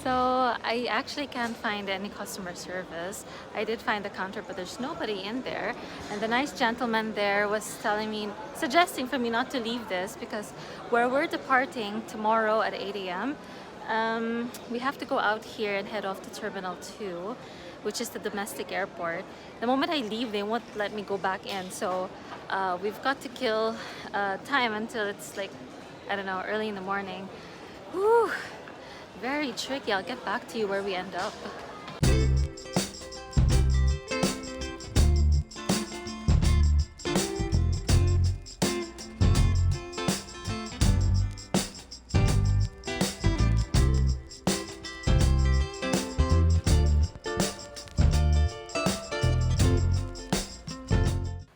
So I actually can't find any customer service. I did find the counter, but there's nobody in there. And the nice gentleman there was telling me, suggesting for me not to leave this because where we're departing tomorrow at 8 a.m., we have to go out here and head off to Terminal 2, which is the domestic airport. The moment I leave, they won't let me go back in. So we've got to kill time until it's like, I don't know, early in the morning. Whew, very tricky. I'll get back to you where we end up.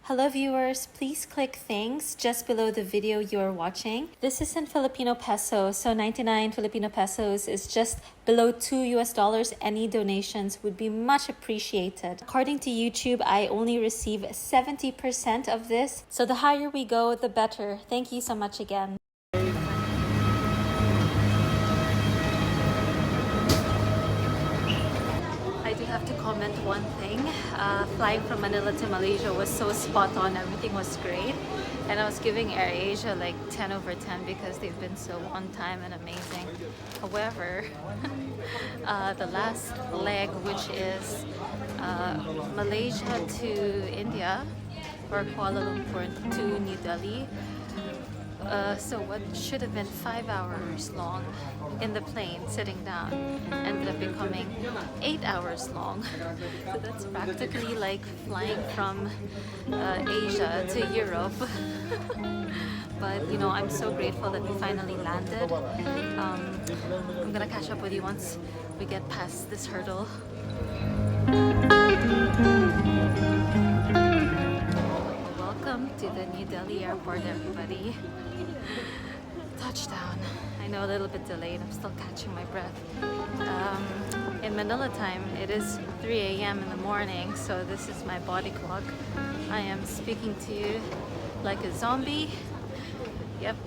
Hello viewers, please click thanks just below the video you are watching. This is in Filipino pesos, so 99 Filipino pesos is just below $2 US. Any donations would be much appreciated. According to YouTube, I only receive 70% of this, so the higher we go, the better. Thank you so much again. I do have to comment one thing. Flying from Manila to Malaysia was so spot on. Everything was great. And I was giving AirAsia like 10 over 10 because they've been so on time and amazing. However, the last leg, which is Malaysia to India or Kuala Lumpur to New Delhi, so what should have been 5 hours long in the plane sitting down ended up becoming 8 hours long. So that's practically like flying from Asia to Europe. But you know, I'm so grateful that we finally landed. I'm gonna catch up with you once we get past this hurdle. Welcome to the New Delhi airport, everybody. Touchdown. I know a little bit delayed. I'm still catching my breath. In Manila time, it is 3 a.m. in the morning, so this is my body clock. I am speaking to you like a zombie. Yep.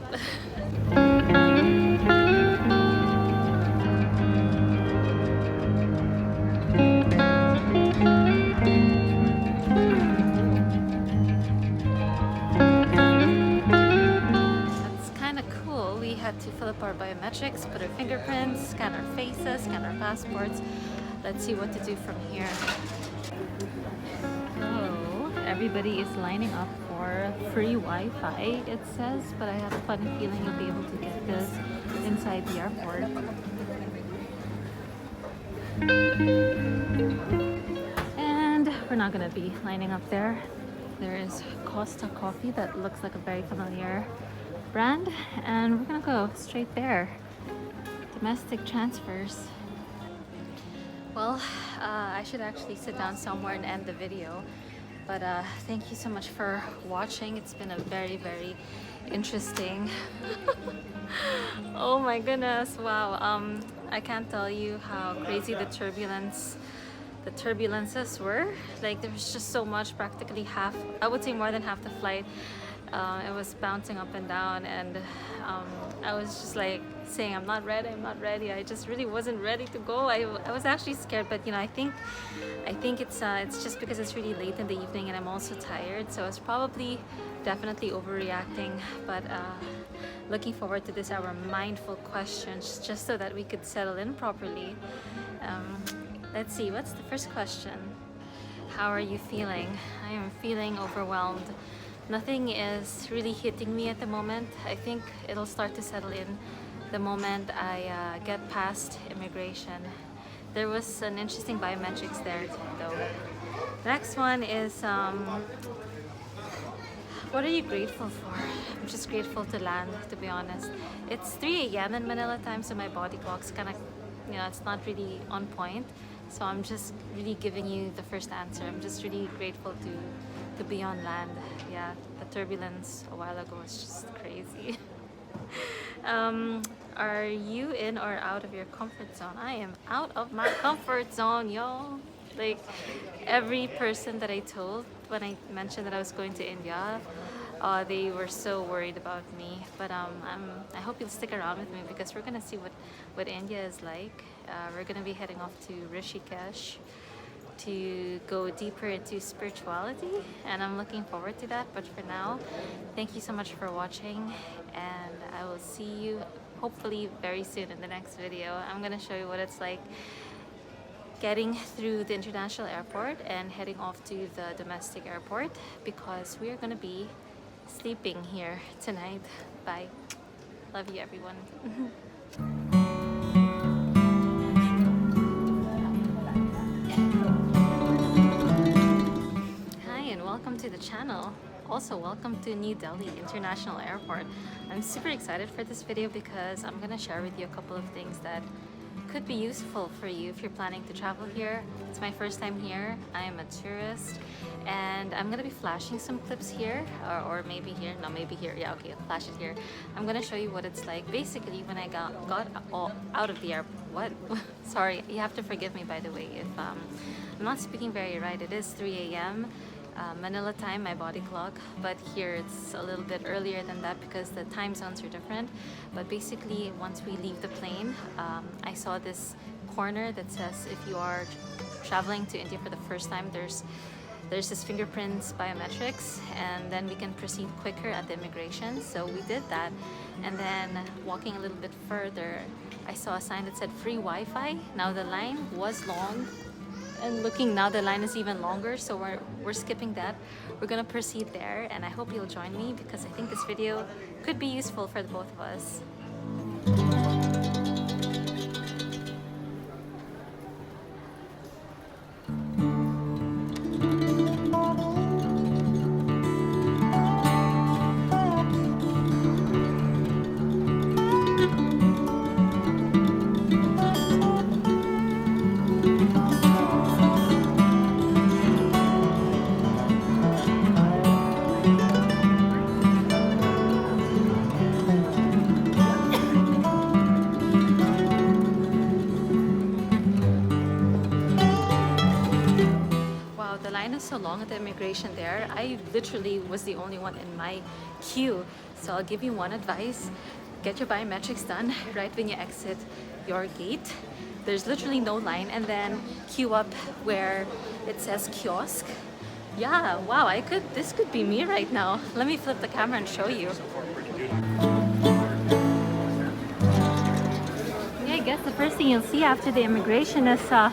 To fill up our biometrics, put our fingerprints, scan our faces, scan our passports. Let's see what to do from here. So everybody is lining up for free Wi-Fi, it says, but I have a funny feeling you'll be able to get this inside the airport. And we're not gonna be lining up there. There is Costa Coffee that looks like a very familiar brand, and we're gonna go straight there. Domestic transfers. Well, I should actually sit down somewhere and end the video, but thank you so much for watching. It's been a very, very interesting oh my goodness, wow. I can't tell you how crazy the turbulences were. Like, there was just so much, practically half, I would say more than half the flight. It was bouncing up and down, and I was just like saying, I'm not ready, I'm not ready. I just really wasn't ready to go. I was actually scared, but you know, I think it's just because it's really late in the evening and I'm also tired, so it's probably definitely overreacting. But looking forward to this, our mindful questions, just so that we could settle in properly. Let's see, what's the first question? How are you feeling? I am feeling overwhelmed. Nothing is really hitting me at the moment. I think it'll start to settle in the moment I get past immigration. There was an interesting biometrics there though. Next one is, what are you grateful for? I'm just grateful to land, to be honest. It's 3 a.m. in Manila time, so my body clock's kind of, you know, it's not really on point. So I'm just really giving you the first answer. I'm just really grateful to be on land. Yeah, the turbulence a while ago was just crazy. Are you in or out of your comfort zone? I am out of my comfort zone, y'all. Like, every person that I told when I mentioned that I was going to India, They were so worried about me, but I hope you'll stick around with me because we're gonna see what India is like. We're gonna be heading off to Rishikesh to go deeper into spirituality, and I'm looking forward to that. But for now, thank you so much for watching, and I will see you hopefully very soon in the next video. I'm gonna show you what it's like getting through the international airport and heading off to the domestic airport because we are gonna be sleeping here tonight. Bye. Love you, everyone. Hi, and welcome to the channel. Also, welcome to New Delhi International Airport. I'm super excited for this video because I'm gonna share with you a couple of things that could be useful for you if you're planning to travel here. It's my first time here. I am a tourist, and I'm gonna be flashing some clips here, or maybe here. No, maybe here. Yeah, okay, I'll flash it here. I'm gonna show you what it's like. Basically, when I got out of the airport. What? Sorry, you have to forgive me, by the way, if I'm not speaking very right. It is 3 a.m. Manila time, my body clock, but here it's a little bit earlier than that because the time zones are different. But basically, once we leave the plane, I saw this corner that says if you are traveling to India for the first time, there's this fingerprints biometrics, and then we can proceed quicker at the immigration. So we did that, and then walking a little bit further, I saw a sign that said free Wi-Fi. Now the line was long, and looking now the line is even longer, so we're skipping that. We're gonna proceed there, and I hope you'll join me because I think this video could be useful for the both of us. The line is so long at the immigration there. I literally was the only one in my queue. So I'll give you one advice. Get your biometrics done right when you exit your gate. There's literally no line, and then queue up where it says kiosk. Yeah, wow, this could be me right now. Let me flip the camera and show you. Yeah, I guess the first thing you'll see after the immigration is a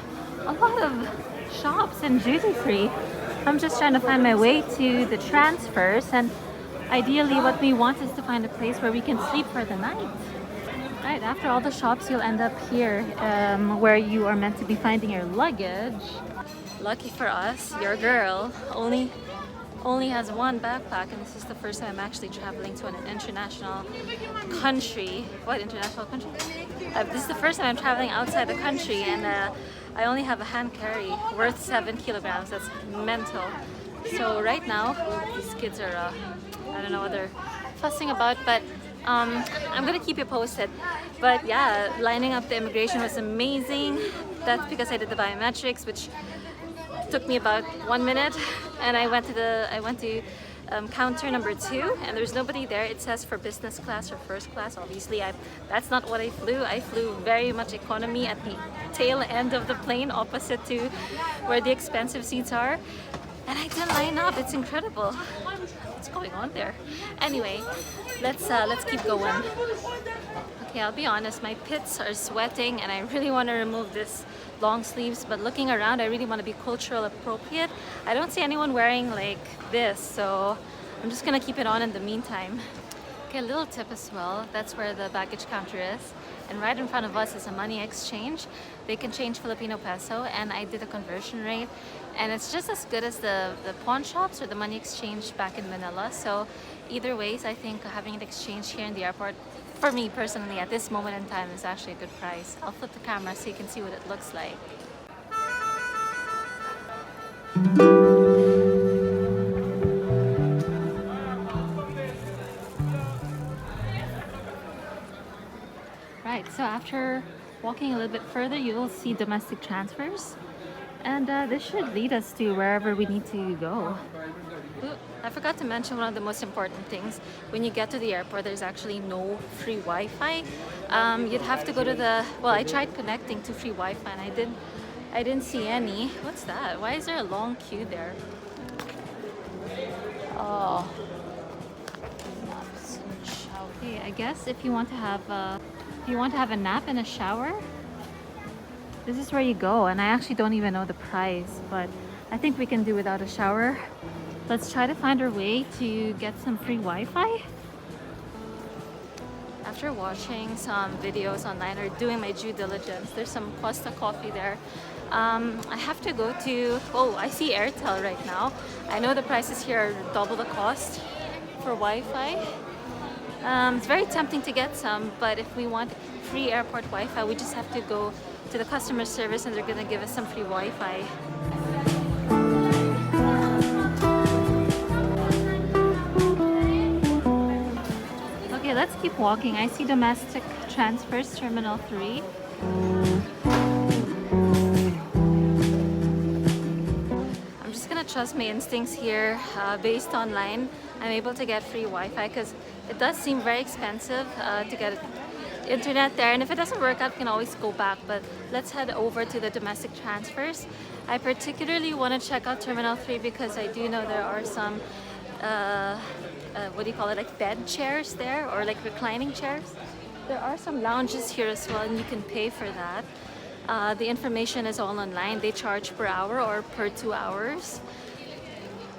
lot of shops and duty free. I'm just trying to find my way to the transfers, and ideally what we want is to find a place where we can sleep for the night. Right, after all the shops, you'll end up here where you are meant to be finding your luggage. Lucky for us, your girl only has one backpack, and this is the first time I'm actually traveling to an international country. What international country? This is the first time I'm traveling outside the country, and I only have a hand carry worth 7 kilograms. That's mental. So right now, these kids are, I don't know what they're fussing about, but I'm gonna keep you posted. But yeah, lining up the immigration was amazing. That's because I did the biometrics, which took me about 1 minute, and I went to counter number 2, and there's nobody there. It says for business class or first class. Obviously, that's not what I flew. I flew very much economy at the tail end of the plane, opposite to where the expensive seats are. And I didn't line up. It's incredible. What's going on there? Anyway, let's keep going. Okay, I'll be honest. My pits are sweating, and I really want to remove this long sleeves, but looking around, I really want to be cultural appropriate. I don't see anyone wearing like this, so I'm just gonna keep it on in the meantime. Okay, a little tip as well. That's where the baggage counter is, and right in front of us is a money exchange. They can change Filipino peso, and I did a conversion rate, and it's just as good as the pawn shops or the money exchange back in Manila. So either ways, I think having an exchange here in the airport, for me personally, at this moment in time, is actually a good price. I'll flip the camera so you can see what it looks like. Right, so after walking a little bit further, you will see domestic transfers, and this should lead us to wherever we need to go. Ooh. I forgot to mention one of the most important things. When you get to the airport, there's actually no free Wi-Fi. You'd have to go to the, well, I tried connecting to free Wi-Fi and I didn't see any. What's that? Why is there a long queue there? Oh, okay. I guess if you want to have a nap and a shower, this is where you go. And I actually don't even know the price, but I think we can do without a shower. Let's try to find our way to get some free Wi-Fi. After watching some videos online or doing my due diligence, there's some Costa coffee there. I have to go to, oh, I see Airtel right now. I know the prices here are double the cost for Wi-Fi. It's very tempting to get some, but if we want free airport Wi-Fi, we just have to go to the customer service and they're gonna give us some free Wi-Fi. Okay, let's keep walking. I see domestic transfers, Terminal 3. I'm just gonna trust my instincts here. Based online, I'm able to get free Wi-Fi because it does seem very expensive to get internet there. And if it doesn't work out, we can always go back. But let's head over to the domestic transfers. I particularly want to check out Terminal 3 because I do know there are some what do you call it, like bed chairs there, or like reclining chairs. There are some lounges here as well and you can pay for that. The information is all online. They charge per hour or per 2 hours.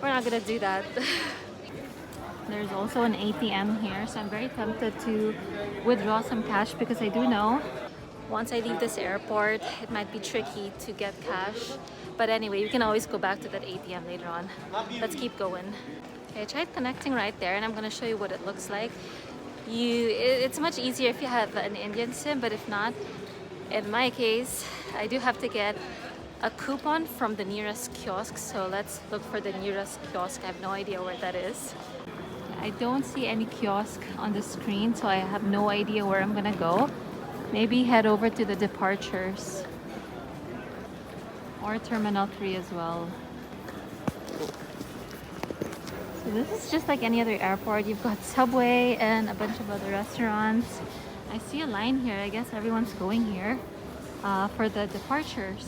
We're not gonna do that. There's also an ATM here, so I'm very tempted to withdraw some cash because I do know once I leave this airport it might be tricky to get cash. But anyway, you can always go back to that ATM later on. Let's keep going. Okay, I tried connecting right there and I'm going to show you what it looks like. It's much easier if you have an Indian SIM, but if not, in my case, I do have to get a coupon from the nearest kiosk. So let's look for the nearest kiosk. I have no idea where that is. I don't see any kiosk on the screen, so I have no idea where I'm going to go. Maybe head over to the departures or Terminal 3 as well. So this is just like any other airport. You've got Subway and a bunch of other restaurants. I see a line here. I guess everyone's going here for the departures.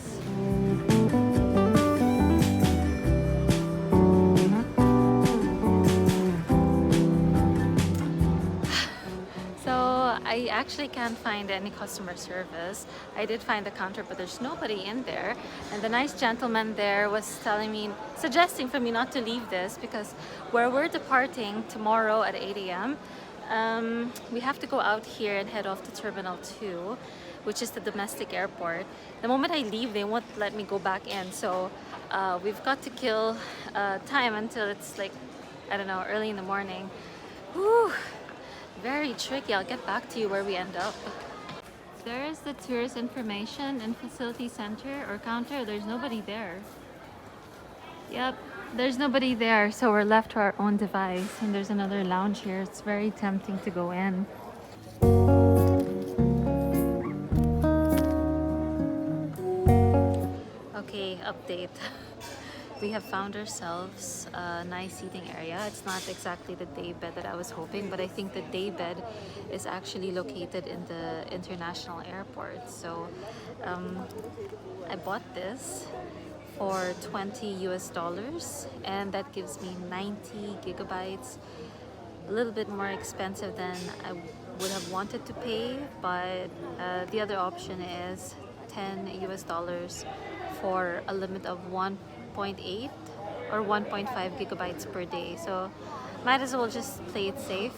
I actually can't find any customer service. I did find the counter, but there's nobody in there. And the nice gentleman there was suggesting for me not to leave this because where we're departing tomorrow at 8 a.m., we have to go out here and head off to Terminal 2, which is the domestic airport. The moment I leave, they won't let me go back in. So we've got to kill time until it's like, I don't know, early in the morning. Whew. Very tricky. I'll get back to you where we end up. There is the tourist information and facility center or counter. There's nobody there. Yep, there's nobody there, so we're left to our own device. And there's another lounge here. It's very tempting to go in. Okay, update. We have found ourselves a nice seating area. It's not exactly the day bed that I was hoping, but I think the day bed is actually located in the international airport. So I bought this for $20 US, and that gives me 90 gigabytes. A little bit more expensive than I would have wanted to pay, but the other option is $10 US for a limit of 1.8 or 1.5 gigabytes per day. So might as well just play it safe.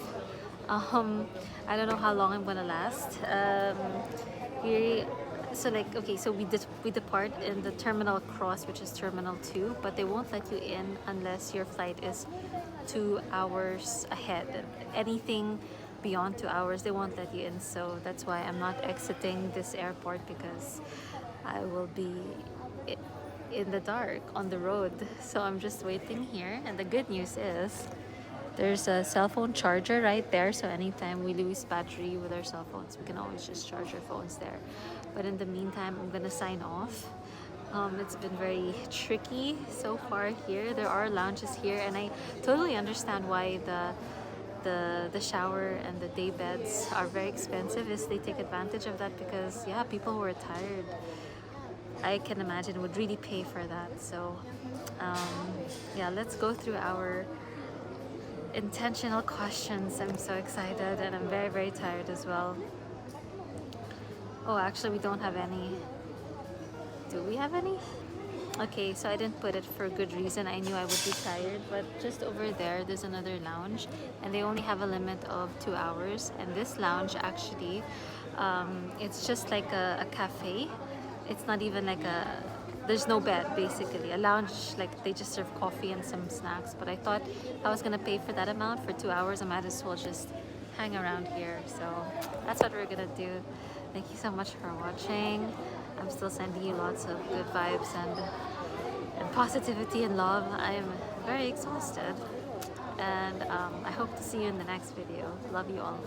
I don't know how long I'm gonna last. We depart in the terminal cross, which is Terminal 2, but they won't let you in unless your flight is 2 hours ahead. Anything beyond 2 hours, they won't let you in. So that's why I'm not exiting this airport, because I will be in the dark on the road. So I'm just waiting here, and the good news is there's a cell phone charger right there, so anytime we lose battery with our cell phones, we can always just charge our phones there. But in the meantime, I'm gonna sign off. It's been very tricky so far here. There are lounges here, and I totally understand why the shower and the day beds are very expensive. Is they take advantage of that because yeah, people who are tired, I can imagine, would really pay for that. So yeah, let's go through our intentional questions. I'm so excited and I'm very, very tired as well. Oh, actually, we don't have any. Do we have any? Okay, so I didn't put it for good reason. I knew I would be tired, but just over there, there's another lounge, and they only have a limit of 2 hours. And this lounge actually, it's just like a cafe. It's not even like a. There's no bed basically. A lounge, like they just serve coffee and some snacks. But I thought if I was gonna pay for that amount for 2 hours, I might as well just hang around here. So that's what we're gonna do. Thank you so much for watching. I'm still sending you lots of good vibes and positivity and love. I am very exhausted, and I hope to see you in the next video. Love you all.